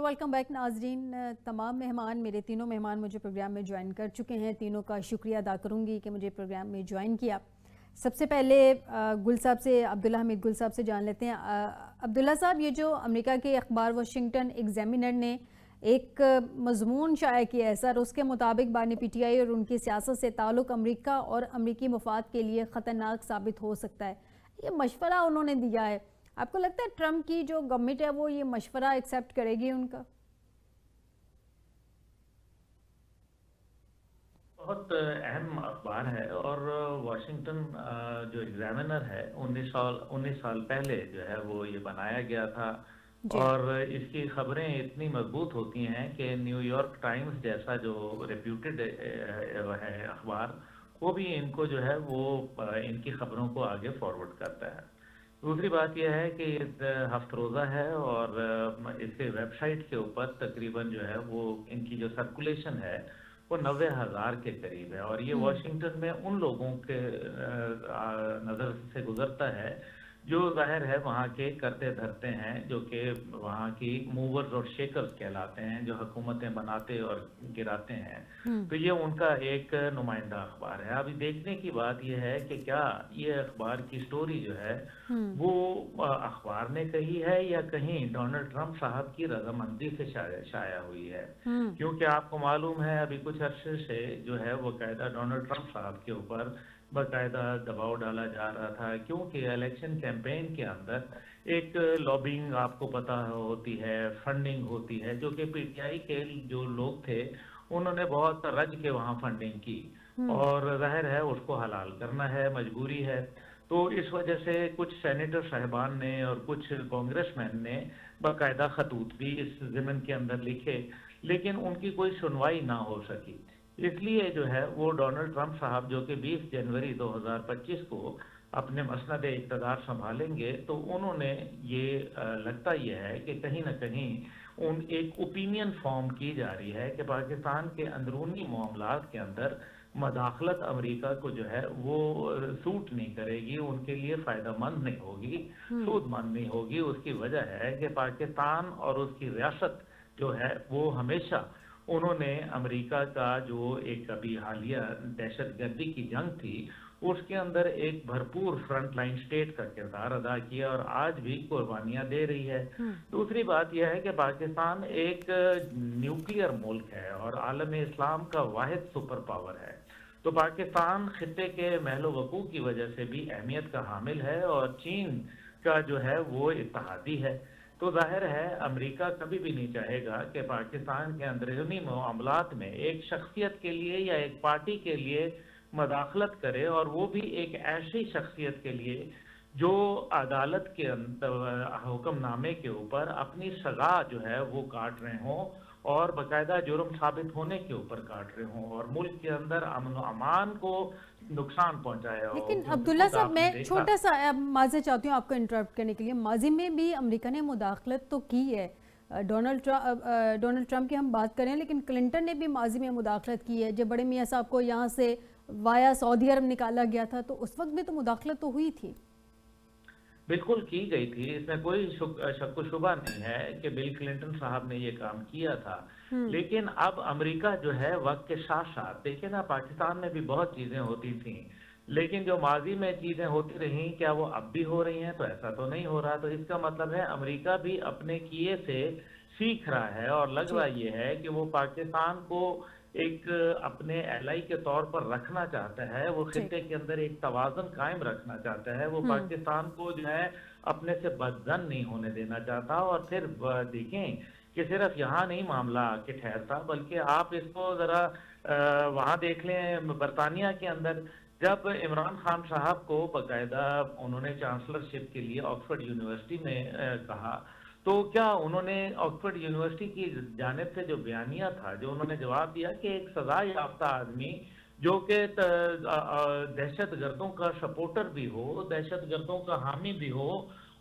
Welcome back ناظرین. تمام مہمان میرے تینوں مہمان مجھے پروگرام میں جوائن کر چکے ہیں. تینوں کا شکریہ ادا کروں گی کہ مجھے پروگرام میں جوائن کیا. سب سے پہلے گل صاحب سے، عبداللہ حمید گل صاحب سے جان لیتے ہیں. عبداللہ صاحب، یہ جو امریکہ کے اخبار واشنگٹن ایگزامینر نے ایک مضمون شائع کیا ہے سر، اس کے مطابق بانی پی ٹی آئی اور ان کی سیاست سے تعلق امریکہ اور امریکی مفاد کے لیے خطرناک ثابت ہو سکتا ہے. یہ مشورہ انہوں نے دیا ہے. آپ کو لگتا ہے ٹرمپ کی جو گورنمنٹ ہے وہ یہ مشورہ ایکسیپٹ کرے گی ان کا؟ بہت اہم اخبار ہے، اور واشنگٹن جو ایگزامینر ہے 19 سال پہلے جو ہے وہ یہ بنایا گیا تھا. جی اور اس کی خبریں اتنی مضبوط ہوتی ہیں کہ نیو یارک ٹائمز جیسا جو ریپیوٹڈ ہے اخبار، وہ بھی ان کو جو ہے وہ ان کی خبروں کو آگے فارورڈ کرتا ہے. دوسری بات یہ ہے کہ ہفت روزہ ہے، اور اس کے ویب سائٹ کے اوپر تقریباً جو ہے وہ ان کی جو سرکولیشن ہے وہ 90,000 کے قریب ہے. اور یہ واشنگٹن میں ان لوگوں کے نظر سے گزرتا ہے جو ظاہر ہے وہاں کے کرتے دھرتے ہیں، جو کہ وہاں کی موورز اور شیکرز کہلاتے ہیں، جو حکومتیں بناتے اور گراتے ہیں. تو یہ ان کا ایک نمائندہ اخبار ہے. ابھی دیکھنے کی بات یہ ہے کہ کیا یہ اخبار کی سٹوری جو ہے وہ اخبار نے کہی ہے یا کہیں ڈونلڈ ٹرمپ صاحب کی رضامندی سے شائع ہوئی ہے. کیونکہ آپ کو معلوم ہے ابھی کچھ عرصے سے جو ہے وہ باقاعدہ ڈونلڈ ٹرمپ صاحب کے اوپر باقاعدہ دباؤ ڈالا جا رہا تھا، کیونکہ الیکشن کیمپین کے اندر ایک لابنگ آپ کو پتہ ہوتی ہے، فنڈنگ ہوتی ہے، جو کہ پی ٹی آئی کے جو لوگ تھے انہوں نے بہت رج کے وہاں فنڈنگ کی، اور ظاہر ہے اس کو حلال کرنا ہے، مجبوری ہے. تو اس وجہ سے کچھ سینیٹر صاحبان نے اور کچھ کانگریس مین نے باقاعدہ خطوط بھی اس ضمن کے اندر لکھے، لیکن ان کی کوئی سنوائی نہ ہو سکی. اس لیے جو ہے وہ ڈونلڈ ٹرمپ صاحب جو کہ 20 جنوری 2025 کو اپنے مسند اقتدار سنبھالیں گے، تو انہوں نے یہ لگتا یہ ہے کہ کہیں نہ کہیں ایک اوپینین فارم کی جا رہی ہے کہ پاکستان کے اندرونی معاملات کے اندر مداخلت امریکہ کو جو ہے وہ سوٹ نہیں کرے گی، ان کے لیے فائدہ مند نہیں ہوگی، سود مند نہیں ہوگی. اس کی وجہ ہے کہ پاکستان اور اس کی ریاست جو ہے وہ ہمیشہ انہوں نے امریکہ کا جو ایک ابھی حالیہ دہشت گردی کی جنگ تھی اس کے اندر ایک بھرپور فرنٹ لائن سٹیٹ کا کردار ادا کیا، اور آج بھی قربانیاں دے رہی ہے. دوسری بات یہ ہے کہ پاکستان ایک نیوکلیئر ملک ہے اور عالم اسلام کا واحد سپر پاور ہے. تو پاکستان خطے کے محل و وقوع کی وجہ سے بھی اہمیت کا حامل ہے، اور چین کا جو ہے وہ اتحادی ہے. تو ظاہر ہے امریکہ کبھی بھی نہیں چاہے گا کہ پاکستان کے اندرونی معاملات میں ایک شخصیت کے لیے یا ایک پارٹی کے لیے مداخلت کرے، اور وہ بھی ایک ایسی شخصیت کے لیے جو عدالت کے حکم نامے کے اوپر اپنی سزا جو ہے وہ کاٹ رہے ہوں، اور باقاعدہ جرم ثابت ہونے کے اوپر کاٹ رہے ہوں، اور ملک کے اندر امن و امان کو نقصان پہنچایا ہو. لیکن کیونکہ عبداللہ خود صاحب، آپ نے میں دیکھا. چھوٹا سا معذرت چاہتی ہوں آپ کو انٹرپٹ کرنے کے لیے. ماضی میں بھی امریکہ نے مداخلت تو کی ہے. ڈونلڈ ٹرمپ کی ہم بات کریں، لیکن کلنٹن نے بھی ماضی میں مداخلت کی ہے. جب بڑے میاں صاحب کو یہاں سے وایا سعودی عرب نکالا گیا تھا تو اس وقت بھی تو مداخلت تو ہوئی تھی. بالکل کی گئی تھی، اس میں کوئی شک و شبہ نہیں ہے کہ بل کلنٹن صاحب نے یہ کام کیا تھا. لیکن اب امریکہ جو ہے وقت کے ساتھ ساتھ دیکھیں نا، پاکستان میں بھی بہت چیزیں ہوتی تھیں، لیکن جو ماضی میں چیزیں ہوتی رہیں کیا وہ اب بھی ہو رہی ہیں؟ تو ایسا تو نہیں ہو رہا. تو اس کا مطلب ہے امریکہ بھی اپنے کیے سے سیکھ رہا ہے، اور لگ جی رہا یہ ہے کہ وہ پاکستان کو ایک اپنے ایلائی کے طور پر رکھنا چاہتا ہے. وہ جی خطے کے اندر ایک توازن قائم رکھنا چاہتا ہے. وہ پاکستان کو جو ہے اپنے سے بدظن نہیں ہونے دینا چاہتا. اور پھر دیکھیں کہ صرف یہاں نہیں معاملہ آ کے ٹھہرتا، بلکہ آپ اس کو ذرا وہاں دیکھ لیں برطانیہ کے اندر. جب عمران خان صاحب کو باقاعدہ انہوں نے چانسلرشپ کے لیے آکسفورڈ یونیورسٹی میں کہا، تو کیا انہوں نے آکسفورڈ یونیورسٹی کی جانب سے جو بیانیہ تھا، جو انہوں نے جواب دیا کہ ایک سزا یافتہ آدمی جو کہ دہشت گردوں کا سپورٹر بھی ہو، دہشت گردوں کا حامی بھی ہو،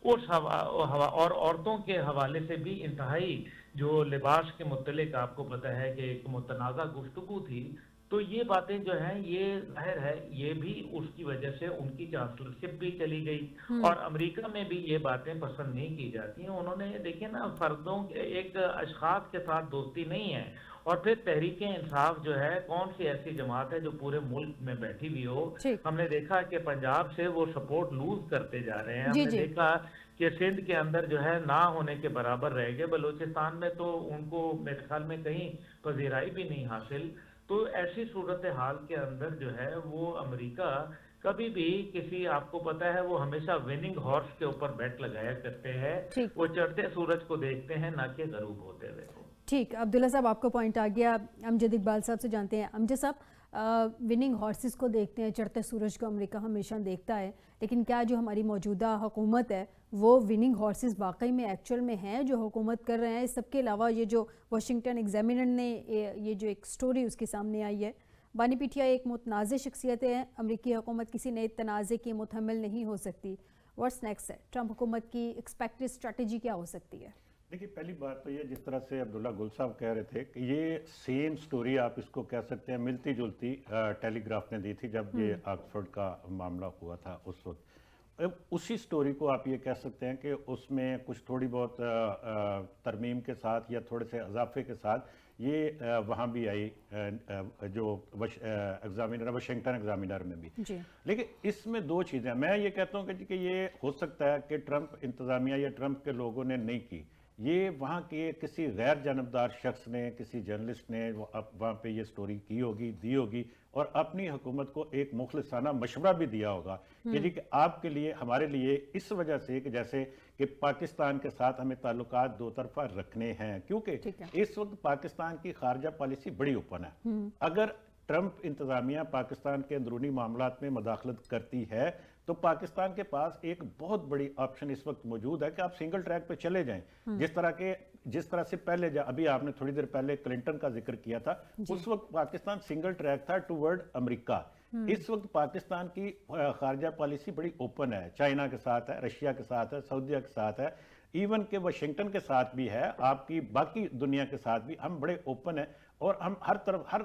اور عورتوں کے حوالے سے بھی انتہائی جو لباس کے متعلق آپ کو پتہ ہے کہ ایک متنازع گفتگو تھی، تو یہ باتیں جو ہیں یہ ظاہر ہے یہ بھی اس کی وجہ سے ان کی چانسلرشپ بھی چلی گئی، اور امریکہ میں بھی یہ باتیں پسند نہیں کی جاتی ہیں۔ انہوں نے دیکھیں نا، فردوں ایک اشخاص کے ساتھ دوستی نہیں ہے، اور پھر تحریک انصاف جو ہے کون سی ایسی جماعت ہے جو پورے ملک میں بیٹھی ہوئی ہو؟ ٹھیک، ہم نے دیکھا کہ پنجاب سے وہ سپورٹ لوز کرتے جا رہے ہیں، ہم جی نے جی دیکھا کہ سندھ کے اندر جو ہے نہ ہونے کے برابر رہ گئے، بلوچستان میں تو ان کو میرے خیال میں کہیں پذیرائی بھی نہیں حاصل۔ تو ایسی صورتحال کے اندر جو ہے وہ امریکہ کبھی بھی کسی، آپ کو پتا ہے وہ ہمیشہ وننگ ہارس کے اوپر بیٹ لگایا کرتے ہیں، ٹھیک وہ چڑھتے سورج کو دیکھتے ہیں نہ کہ غروب ہوتے ہوئے کو۔ ٹھیک عبداللہ صاحب، آپ کو پوائنٹ آ گیا۔ امجد اقبال صاحب سے جانتے ہیں۔ امجد صاحب، وننگ ہارسز کو دیکھتے ہیں، چڑھتے سورج کو امریکہ ہمیشہ دیکھتا ہے، لیکن کیا جو ہماری موجودہ حکومت ہے وہ وننگ ہارسز واقعی میں ایکچوئل میں ہیں جو حکومت کر رہے ہیں؟ اس سب کے علاوہ یہ جو واشنگٹن ایگزامینر نے یہ جو ایک سٹوری اس کے سامنے آئی ہے، بانی پی ٹی آئی ایک متنازع شخصیت ہے، امریکی حکومت کسی نئے تنازع کی متحمل نہیں ہو سکتی، واٹس نیکسٹ ہے؟ ٹرمپ حکومت کی ایکسپیکٹڈ اسٹریٹجی کیا ہو سکتی ہے؟ دیکھیے، پہلی بات تو یہ جس طرح سے عبداللہ گل صاحب کہہ رہے تھے کہ یہ سیم سٹوری آپ اس کو کہہ سکتے ہیں ملتی جلتی ٹیلی گراف نے دی تھی جب یہ آکسفورڈ کا معاملہ ہوا تھا اس وقت۔ اب اسی سٹوری کو آپ یہ کہہ سکتے ہیں کہ اس میں کچھ تھوڑی بہت ترمیم کے ساتھ یا تھوڑے سے اضافے کے ساتھ یہ وہاں بھی آئی، جو ایگزامینر واشنگٹن ایگزامینر میں بھی۔ جی لیکن اس میں دو چیزیں میں یہ کہتا ہوں کہ یہ ہو سکتا ہے کہ ٹرمپ انتظامیہ یا ٹرمپ کے لوگوں نے نہیں کی، یہ وہاں کے کسی غیر جانبدار شخص نے، کسی جرنلسٹ نے وہاں پہ یہ سٹوری کی ہوگی، دی ہوگی، اور اپنی حکومت کو ایک مخلصانہ مشورہ بھی دیا ہوگا کہ جی کہ آپ کے لیے، ہمارے لیے اس وجہ سے کہ جیسے کہ پاکستان کے ساتھ ہمیں تعلقات دو طرفہ رکھنے ہیں، کیونکہ اس وقت پاکستان کی خارجہ پالیسی بڑی اوپن ہے۔ اگر ٹرمپ انتظامیہ پاکستان کے اندرونی معاملات میں مداخلت کرتی ہے تو پاکستان کے پاس ایک بہت بڑی آپشن اس وقت موجود ہے کہ آپ سنگل ٹریک پہ چلے جائیں، جس طرح سے پہلے ابھی آپ نے تھوڑی دیر پہلے کلنٹن کا ذکر کیا تھا، اس وقت پاکستان سنگل ٹریک تھا ٹورڈ امریکہ۔ اس وقت پاکستان کی خارجہ پالیسی بڑی اوپن ہے، چائنا کے ساتھ ہے، رشیا کے ساتھ ہے، سعودیہ کے ساتھ ہے، ایون کہ واشنگٹن کے ساتھ بھی ہے، آپ کی باقی دنیا کے ساتھ بھی ہم بڑے اوپن ہیں، اور ہم ہر طرف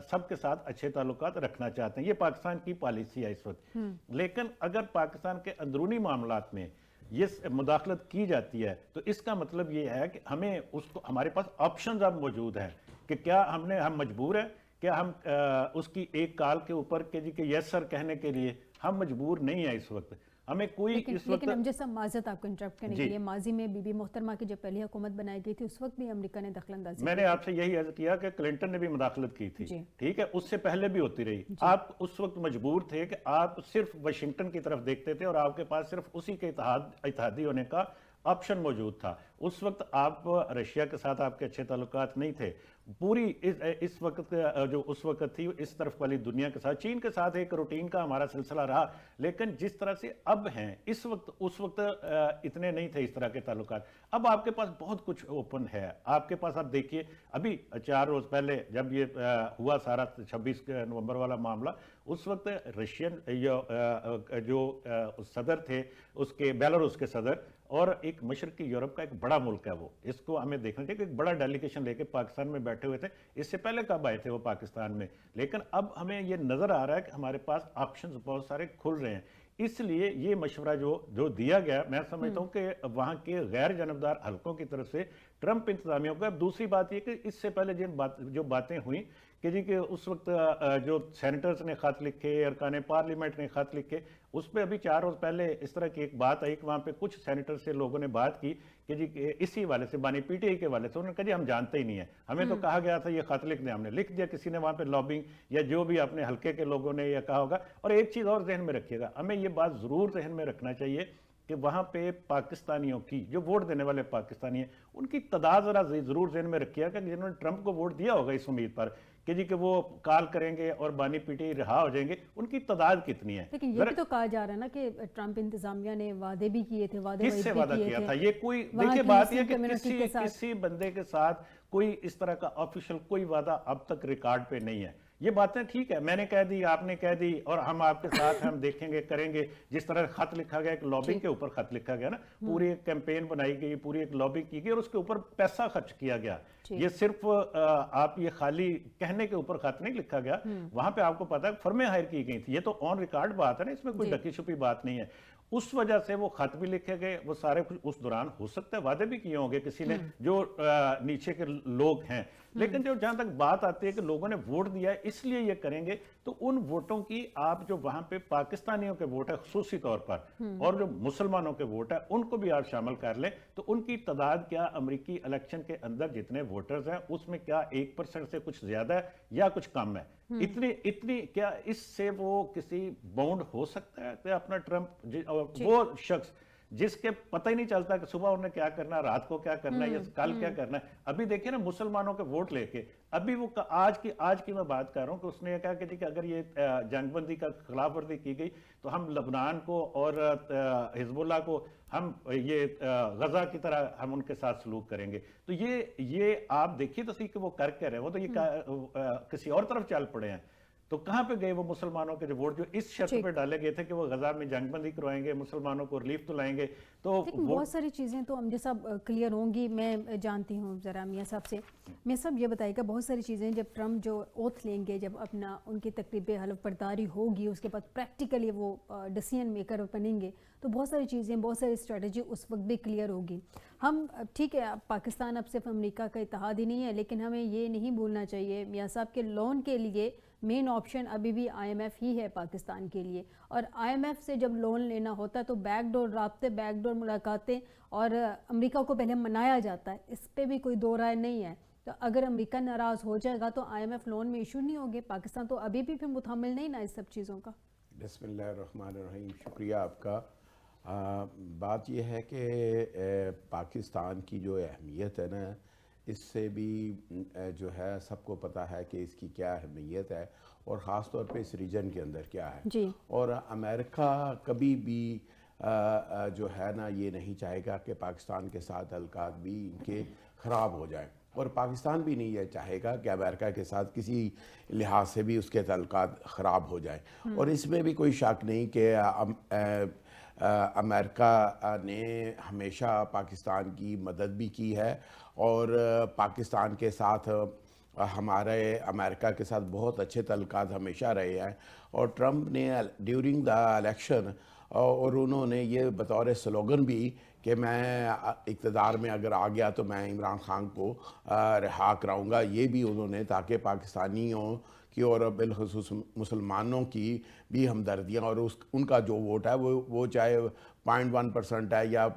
سب کے ساتھ اچھے تعلقات رکھنا چاہتے ہیں۔ یہ پاکستان کی پالیسی ہے اس وقت۔ لیکن اگر پاکستان کے اندرونی معاملات میں یہ مداخلت کی جاتی ہے تو اس کا مطلب یہ ہے کہ ہمیں ہمارے پاس آپشنز اب موجود ہیں کہ کیا ہم مجبور ہیں، کیا ہم اس کی ایک کال کے اوپر کہ یس سر کہنے کے لیے ہم مجبور نہیں ہیں اس وقت۔ ہمیں کوئی اس وقت، لیکن امجد صاحب معذرت آپ کو انٹرپٹ کرنے کے لیے، ماضی میں بی بی محترمہ کی جب پہلی حکومت بنائی گئی تھی اس وقت بھی امریکہ نے دخل اندازی، میں نے آپ سے یہی عرض کیا کہ کلنٹن نے بھی مداخلت کی تھی، ٹھیک ہے، اس سے پہلے بھی ہوتی رہی۔ آپ اس وقت مجبور تھے کہ آپ صرف واشنگٹن کی طرف دیکھتے تھے اور آپ کے پاس صرف اسی کے اتحادی ہونے کا آپشن موجود تھا۔ اس وقت آپ رشیا کے ساتھ آپ کے اچھے تعلقات نہیں تھے، پوری اس وقت جو اس وقت تھی اس طرف والی دنیا کے ساتھ، چین کے ساتھ ایک روٹین کا ہمارا سلسلہ رہا، لیکن جس طرح سے اب ہیں اس وقت اتنے نہیں تھے اس طرح کے تعلقات۔ اب آپ کے پاس بہت کچھ اوپن ہے، آپ کے پاس، آپ دیکھیے ابھی 4 روز پہلے جب یہ ہوا سارا 26 نومبر والا معاملہ، اس وقت رشین جو صدر تھے اس کے، بیلاروس کے صدر، اور ایک مشرقی یورپ کا ایک بڑا ملک ہے وہ، اس کو ہمیں دیکھنا چاہیے کہ ایک بڑا ڈیلیگیشن لے کے پاکستان میں بیٹھے ہوئے تھے۔ اس سے پہلے کب آئے تھے وہ پاکستان میں؟ لیکن اب ہمیں یہ نظر آ رہا ہے کہ ہمارے پاس آپشنز بہت سارے کھل رہے ہیں۔ اس لیے یہ مشورہ جو دیا گیا، میں سمجھتا ہوں کہ وہاں کے غیر جانبدار حلقوں کی طرف سے ٹرمپ انتظامیہ کو۔ اب دوسری بات یہ کہ اس سے پہلے جو باتیں ہوئیں کہ اس وقت جو سینیٹرز نے خط لکھے، ارکان پارلیمنٹ نے خط لکھے، اس پہ ابھی 4 روز پہلے اس طرح کی ایک بات آئی کہ وہاں پہ کچھ سینیٹر سے لوگوں نے بات کی کہ اسی والے سے، بانی پی ٹی آئی کے والے سے، انہوں نے کہا ہم جانتے ہی نہیں ہیں، ہمیں تو کہا گیا تھا یہ خط لکھ دیں، ہم نے لکھ دیا، کسی نے وہاں پہ لابنگ یا جو بھی اپنے حلقے کے لوگوں نے یہ کہا ہوگا۔ اور ایک چیز اور ذہن میں رکھیے گا، ہمیں یہ بات ضرور ذہن میں رکھنا چاہیے کہ وہاں پہ پاکستانیوں کی، جو ووٹ دینے والے پاکستانی ہیں، ان کی تعداد ذرا ضرور ذہن میں رکھیے گا کہ جنہوں نے ٹرمپ کو ووٹ دیا ہوگا اس امید پر کہ وہ کال کریں گے اور بانی پی ٹی آئی رہا ہو جائیں گے، ان کی تعداد کتنی ہے؟ لیکن یہ بھی تو کہا جا رہا ہے نا کہ ٹرمپ انتظامیہ نے وعدے بھی کیے تھے، کس سے وعدہ کیا تھا؟ یہ کوئی دیکھیں، بات یہ کہ کسی بندے کے ساتھ کوئی اس طرح کا آفیشل کوئی وعدہ اب تک ریکارڈ پہ نہیں ہے۔ یہ باتیں ٹھیک ہے، میں نے کہہ دی، آپ نے کہہ دی، اور ہم آپ کے ساتھ ہم دیکھیں گے، کریں گے. جس طرح خط لکھا گیا، ایک لابنگ کے اوپر خط لکھا گیا نا، پوری ایک کیمپین بنائی گئی، پوری ایک لابنگ کی گئی اور اس کے اوپر پیسہ خرچ کیا گیا. یہ صرف آپ یہ خالی کہنے کے اوپر خط نہیں لکھا گیا، وہاں پہ آپ کو پتا ہے فرمیں ہائر کی گئی تھی. یہ تو آن ریکارڈ بات ہے نا، اس میں کوئی ڈکی چھپی بات نہیں ہے. اس وجہ سے وہ خط بھی لکھے گئے، وہ سارے کچھ اس دوران ہو سکتا ہے وعدے بھی کیے ہوں گے کسی نے جو نیچے کے لوگ ہیں. لیکن جو جہاں تک بات آتی ہے کہ لوگوں نے ووٹ دیا ہے اس لیے یہ کریں گے، تو ان ووٹوں کی آپ جو وہاں پہ پاکستانیوں کے ووٹ ہے خصوصی طور پر، اور جو مسلمانوں کے ووٹ ہے ان کو بھی آپ شامل کر لیں، تو ان کی تعداد کیا امریکی الیکشن کے اندر جتنے ووٹرز ہیں اس میں کیا 1% سے کچھ زیادہ ہے یا کچھ کم ہے؟ اتنی کیا اس سے وہ کسی باؤنڈ ہو سکتا ہے کہ اپنا ٹرمپ وہ شخص جس کے پتہ ہی نہیں چلتا کہ صبح انہوں نے کیا کرنا ہے، رات کو کیا کرنا ہے، یا کل کیا کرنا ہے. ابھی دیکھیں نا مسلمانوں کے ووٹ لے کے، ابھی وہ آج کی میں بات کر رہا ہوں کہ اس نے یہ کہا کہ اگر یہ جنگ بندی کا خلاف ورزی کی گئی تو ہم لبنان کو اور حزب اللہ کو ہم یہ غزہ کی طرح ہم ان کے ساتھ سلوک کریں گے. تو یہ آپ دیکھیے تو صحیح کہ وہ کر کے رہے، وہ تو یہ کسی اور طرف چل پڑے ہیں. تو کہاں پہ گئے وہ مسلمانوں کے جو ووٹ جو اس شرط پہ ڈالے گئے تھے کہ وہ غزہ میں جنگ بندی کروائیں گے، مسلمانوں کو ریلیف دلائیں گے. تو بہت ساری چیزیں تو امجد صاحب کلیئر ہوں گی. میں جانتی ہوں ذرا میاں صاحب سے، میاں صاحب یہ بتائیے گا بہت ساری چیزیں جب ٹرمپ جو اوتھ لیں گے، جب اپنا ان کی تقریب حلف برداری ہوگی، اس کے بعد پریکٹیکلی وہ ڈیسیژن میکر بنیں گے، تو بہت ساری چیزیں، بہت ساری اسٹریٹجی اس وقت بھی کلیئر ہوگی. ہم ٹھیک ہے پاکستان اب صرف امریکہ کا اتحاد ہی نہیں ہے، لیکن ہمیں یہ نہیں بھولنا چاہیے میاں صاحب کے لون کے لیے مین آپشن ابھی بھی آئی ایم ایف ہی ہے پاکستان کے لیے. اور آئی ایم ایف سے جب لون لینا ہوتا ہے تو بیک ڈور رابطے، بیک ڈور ملاقاتیں، اور امریکہ کو پہلے منایا جاتا ہے، اس پہ بھی کوئی دو رائے نہیں ہے. تو اگر امریکہ ناراض ہو جائے گا تو آئی ایم ایف لون میں ایشو نہیں ہوگے. پاکستان تو ابھی بھی پھر متحمل نہیں نا اس سب چیزوں کا. بسم اللہ الرحمن الرحیم. شکریہ آپ کا. بات یہ ہے کہ پاکستان کی جو اہمیت ہے نا، اس سے بھی جو ہے سب کو پتہ ہے کہ اس کی کیا اہمیت ہے، اور خاص طور پہ اس ریجن کے اندر کیا ہے. اور امریکہ کبھی بھی جو ہے نا یہ نہیں چاہے گا کہ پاکستان کے ساتھ تعلقات بھی ان کے خراب ہو جائیں، اور پاکستان بھی نہیں یہ چاہے گا کہ امریکہ کے ساتھ کسی لحاظ سے بھی اس کے تعلقات خراب ہو جائیں. اور اس میں بھی کوئی شک نہیں کہ امریکہ نے ہمیشہ پاکستان کی مدد بھی کی ہے، اور پاکستان کے ساتھ ہمارے امریکہ کے ساتھ بہت اچھے تعلقات ہمیشہ رہے ہیں. اور ٹرمپ نے ڈیورنگ دا الیکشن، اور انہوں نے یہ بطور سلوگن بھی کہ میں اقتدار میں اگر آ گیا تو میں عمران خان کو رہا کراؤں گا، یہ بھی انہوں نے، تاکہ پاکستانیوں کی اور بالخصوص مسلمانوں کی بھی ہمدردیاں، اور ان کا جو ووٹ ہے وہ چاہے 0.1% ہے یا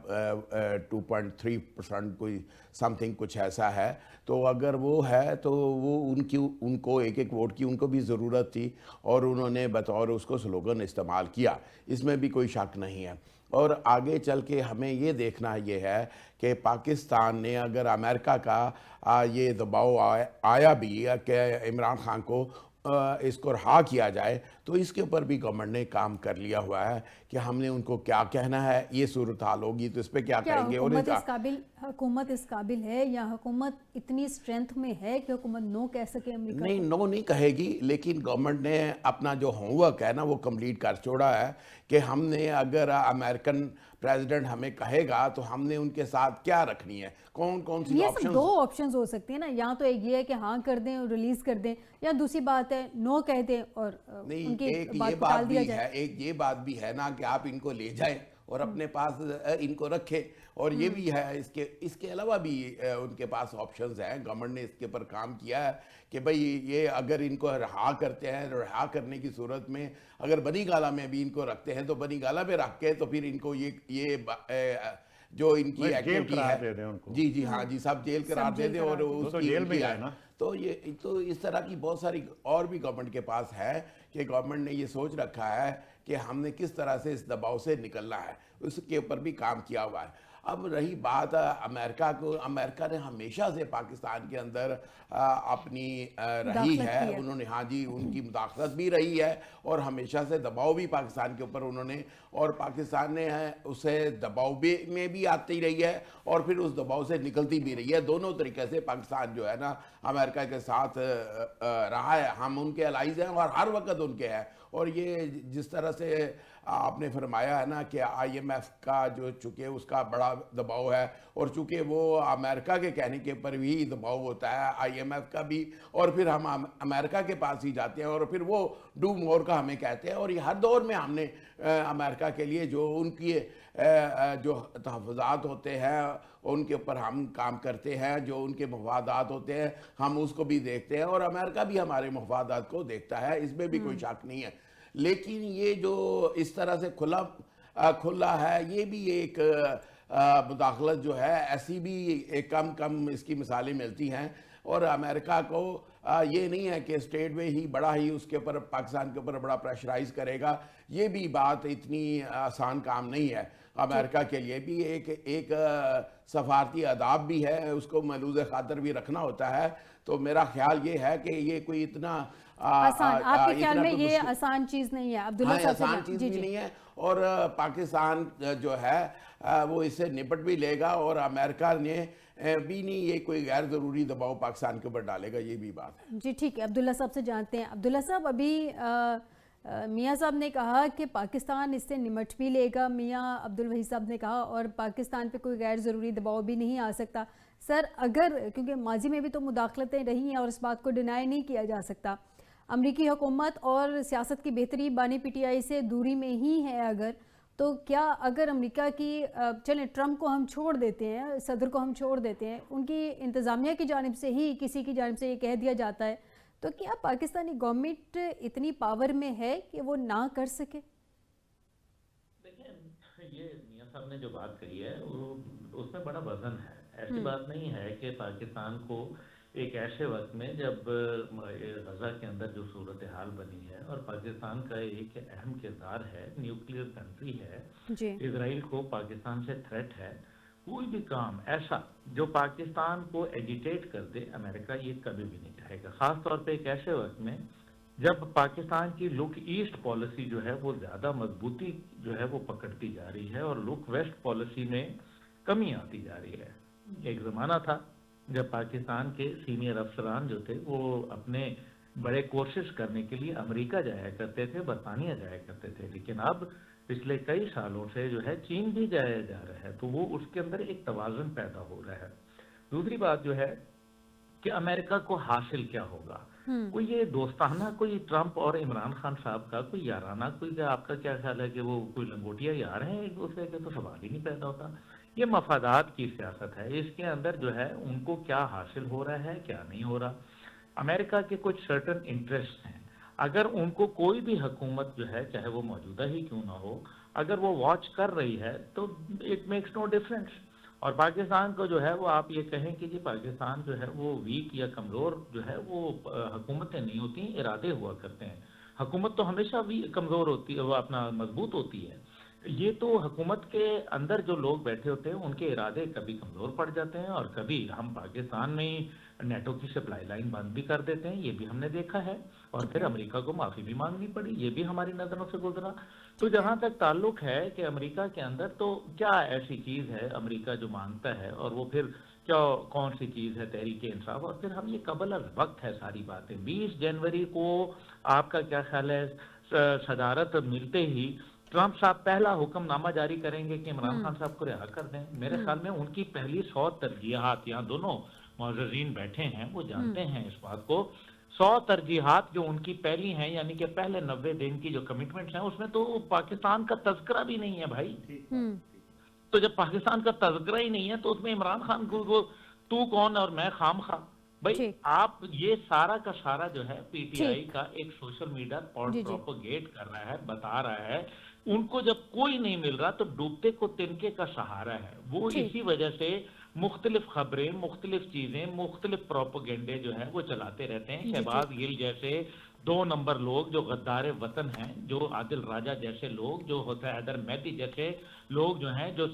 2.3% کوئی سم تھنگ کچھ ایسا ہے، تو اگر وہ ہے تو وہ ان کو ایک ایک ووٹ کی ان کو بھی ضرورت تھی، اور انہوں نے بطور اس کو سلوگن استعمال کیا. اس میں بھی کوئی شک نہیں ہے. اور آگے چل کے ہمیں یہ دیکھنا یہ ہے کہ پاکستان نے اگر امریکہ کا یہ دباؤ آیا بھی کہ عمران خان کو اس کو رہا کیا جائے، تو اس کے اوپر بھی گورنمنٹ نے کام کر لیا ہوا ہے کہ ہم نے ان کو کیا کہنا ہے، یہ صورتحال ہوگی تو اس پہ کیا کہیں گے. اور حکومت اس قابل ہے یا حکومت اتنی اسٹرینتھ میں ہے کہ حکومت نو کہہ سکے امریکہ؟ نہیں، نو نہیں کہے گی، لیکن گورنمنٹ نے اپنا جو ہوم ورک ہے نا وہ کمپلیٹ کر چھوڑا ہے کہ ہم نے اگر امریکن پریزیڈنٹ ہمیں کہے گا تو ہم نے ان کے ساتھ کیا رکھنی ہے، کون سی آپشنز. دو آپشنز ہو سکتی ہیں نا، یا تو ایک یہ ہے کہ ہاں کر دیں اور ریلیز کر دیں، یا دوسری بات ہے نو کہہ دیں اور ان کی بات کو ٹال دیا جائے. ایک یہ بات بھی ہے نا کہ آپ ان کو لے جائیں اور اپنے پاس ان کو رکھیں، اور یہ بھی ہے اس کے علاوہ بھی ان کے پاس آپشنز ہیں. گورنمنٹ نے اس کے اوپر کام کیا ہے کہ بھئی یہ اگر ان کو رہا کرتے ہیں، رہا کرنے کی صورت میں اگر بنی گالہ میں بھی ان کو رکھتے ہیں تو بنی گالہ پہ رکھ کے تو پھر ان کو یہ جو ان کی ایکٹیویٹی ہے جی ہاں جی سب جیل قرار دے دیں، اور اس کی جیل میں آئے نا. تو اس طرح کی بہت ساری اور بھی گورنمنٹ کے پاس ہے کہ گورنمنٹ نے یہ سوچ رکھا ہے کہ ہم نے کس طرح سے اس دباؤ سے نکلنا ہے، اس کے اوپر بھی کام کیا ہوا ہے. اب رہی بات امریکہ کو، امریکہ نے ہمیشہ سے پاکستان کے اندر اپنی رہی ہے، انہوں نے ہاں جی ان کی مداخلت بھی رہی ہے اور ہمیشہ سے دباؤ بھی پاکستان کے اوپر انہوں نے، اور پاکستان نے اسے دباؤ میں بھی آتی رہی ہے اور پھر اس دباؤ سے نکلتی بھی رہی ہے. دونوں طریقے سے پاکستان جو ہے نا امریکہ کے ساتھ رہا ہے. ہم ان کے الائز ہیں اور ہر وقت ان کے ہیں. اور یہ جس طرح سے آپ نے فرمایا ہے نا کہ آئی ایم ایف کا جو چونکہ اس کا بڑا دباؤ ہے، اور چونکہ وہ امریکہ کے کہنے کے پر بھی دباؤ ہوتا ہے آئی ایم ایف کا بھی، اور پھر ہم امریکہ کے پاس ہی جاتے ہیں اور پھر وہ ڈو مور کا ہمیں کہتے ہیں. اور یہ ہر دور میں ہم نے امریکہ کے لیے جو ان کی جو تحفظات ہوتے ہیں ان کے اوپر ہم کام کرتے ہیں، جو ان کے مفادات ہوتے ہیں ہم اس کو بھی دیکھتے ہیں، اور امریکہ بھی ہمارے مفادات کو دیکھتا ہے، اس میں بھی کوئی شک نہیں ہے. لیکن یہ جو اس طرح سے کھلا ہے، یہ بھی ایک مداخلت جو ہے ایسی بھی کم اس کی مثالیں ملتی ہیں. اور امریکہ کو یہ نہیں ہے کہ اسٹیٹ میں ہی بڑا ہی اس کے اوپر پاکستان کے اوپر بڑا پریشرائز کرے گا، یہ بھی بات اتنی آسان کام نہیں ہے. امریکہ کے لیے بھی ایک سفارتی آداب بھی ہے، اس کو محفوظ خاطر بھی رکھنا ہوتا ہے. تو میرا خیال یہ ہے کہ یہ کوئی اتنا آسان، آپ کے خیال میں یہ آسان چیز نہیں ہے عبداللہ صاحب؟ آسان چیز بھی نہیں ہے، اور پاکستان جو ہے وہ اس سے نپٹ بھی لے گا، اور امریکہ نے بھی نہیں یہ کوئی غیر ضروری دباؤ پاکستان کے اوپر ڈالے گا، یہ بھی بات ہے. جی ٹھیک ہے، عبداللہ صاحب سے جانتے ہیں. عبداللہ صاحب، ابھی میاں صاحب نے کہا کہ پاکستان اس سے نمٹ بھی لے گا، میاں عبدالوحید صاحب نے کہا، اور پاکستان پہ کوئی غیر ضروری دباؤ بھی نہیں آ سکتا. سر اگر، کیونکہ ماضی میں بھی تو مداخلتیں رہی ہیں اور اس بات کو ڈینائی نہیں کیا جا سکتا، امریکی حکومت اور سیاست کی بہتری بانی پی ٹی آئی سے دوری میں ہی ہے اگر، تو کیا اگر امریکہ کی، چلیں ٹرمپ کو ہم چھوڑ دیتے ہیں، صدر کو ہم چھوڑ دیتے ہیں، ان کی انتظامیہ کی جانب سے ہی کسی کی جانب سے یہ کہہ دیا جاتا ہے، تو کیا پاکستانی گورنمنٹ اتنی پاور میں ہے کہ وہ نہ کر سکے؟ دیکھیں، یہ میاں صاحب نے جو بات کہی ہے اس میں بڑا وزن ہے. ایسی بات نہیں ہے کہ پاکستان کو ایک ایسے وقت میں جب غزہ کے اندر جو صورتحال بنی ہے اور پاکستان کا ایک اہم کردار ہے، نیوکلیئر کنٹری ہے، اسرائیل کو پاکستان سے تھریٹ ہے، کوئی بھی کام ایسا جو پاکستان کو ایجیٹیٹ کر دے امریکہ یہ کبھی بھی نہیں چاہے گا. خاص طور پہ ایک ایسے وقت میں جب پاکستان کی لک ایسٹ پالیسی جو ہے وہ زیادہ مضبوطی جو ہے وہ پکڑتی جا رہی ہے اور لک ویسٹ پالیسی میں کمی آتی جا رہی ہے. ایک زمانہ تھا جب پاکستان کے سینئر افسران جو تھے وہ اپنے بڑے کورسز کرنے کے لیے امریکہ جایا کرتے تھے، برطانیہ جایا کرتے تھے، لیکن اب پچھلے کئی سالوں سے جو ہے چین بھی جایا جا رہا ہے، تو وہ اس کے اندر ایک توازن پیدا ہو رہا ہے. دوسری بات جو ہے کہ امریکہ کو حاصل کیا ہوگا، کوئی یہ دوستانہ کوئی ٹرمپ اور عمران خان صاحب کا کوئی یارانہ، کوئی آپ کا کیا خیال ہے کہ وہ کوئی لنگوٹیا یار ہیں ایک دوسرے کے، تو سوال ہی نہیں پیدا ہوتا. یہ مفادات کی سیاست ہے، اس کے اندر جو ہے ان کو کیا حاصل ہو رہا ہے کیا نہیں ہو رہا. امریکہ کے کچھ سرٹن انٹرسٹ ہیں، اگر ان کو کوئی بھی حکومت جو ہے چاہے وہ موجودہ ہی کیوں نہ ہو، اگر وہ واچ کر رہی ہے تو اٹ میکس نو ڈفرینس. اور پاکستان کو جو ہے وہ آپ یہ کہیں کہ جی پاکستان جو ہے وہ ویک یا کمزور جو ہے وہ حکومتیں نہیں ہوتی، ارادے ہوا کرتے ہیں. حکومت تو ہمیشہ بھی کمزور ہوتی ہے، وہ اپنا مضبوط ہوتی ہے. یہ تو حکومت کے اندر جو لوگ بیٹھے ہوتے ہیں ان کے ارادے کبھی کمزور پڑ جاتے ہیں، اور کبھی ہم پاکستان میں ہی نیٹو کی سپلائی لائن بند بھی کر دیتے ہیں، یہ بھی ہم نے دیکھا ہے، اور پھر امریکہ کو معافی بھی مانگنی پڑی، یہ بھی ہماری نظروں سے گزرا. تو جہاں تک تعلق ہے کہ امریکہ کے اندر تو کیا ایسی چیز ہے امریکہ جو مانگتا ہے، اور وہ پھر کیا کون سی چیز ہے تحریک انصاف، اور پھر ہم یہ قبل از وقت ہے ساری باتیں. 20 جنوری کو آپ کا کیا خیال ہے صدارت ملتے ہی ٹرمپ صاحب پہلا حکم نامہ جاری کریں گے کہ عمران خان صاحب کو رہا کر دیں؟ میرے خیال میں ان کی پہلی 100 ترجیحات، یہاں دونوں معززین بیٹھے ہیں وہ جانتے ہیں اس بات کو، 100 ترجیحات جو ان کی پہلی ہیں، یعنی کہ پہلے 90 دن کی جو کمٹمنٹس ہیں اس میں تو پاکستان کا تذکرہ بھی نہیں ہے بھائی. تو جب پاکستان کا تذکرہ ہی نہیں ہے تو اس میں عمران خان کو تو کون اور میں خام خواہ بھائی. آپ یہ سارا کا سارا جو ہے پی ٹی آئی کا ایک سوشل میڈیا پروپوگیٹ کر رہا ہے، بتا رہا ہے. ان کو جب کوئی نہیں مل رہا تو ڈوبتے کو تنکے کا سہارا ہے. وہ اسی وجہ سے مختلف خبریں، مختلف چیزیں، مختلف پروپوگنڈے جو ہیں وہ چلاتے رہتے ہیں. شہباز گل جیسے 2 نمبر لوگ جو غدار وطن ہیں، جو عادل راجہ جیسے لوگ، جو ہوتا ہے حیدر مہدی جیسے لوگ جو ہیں، جو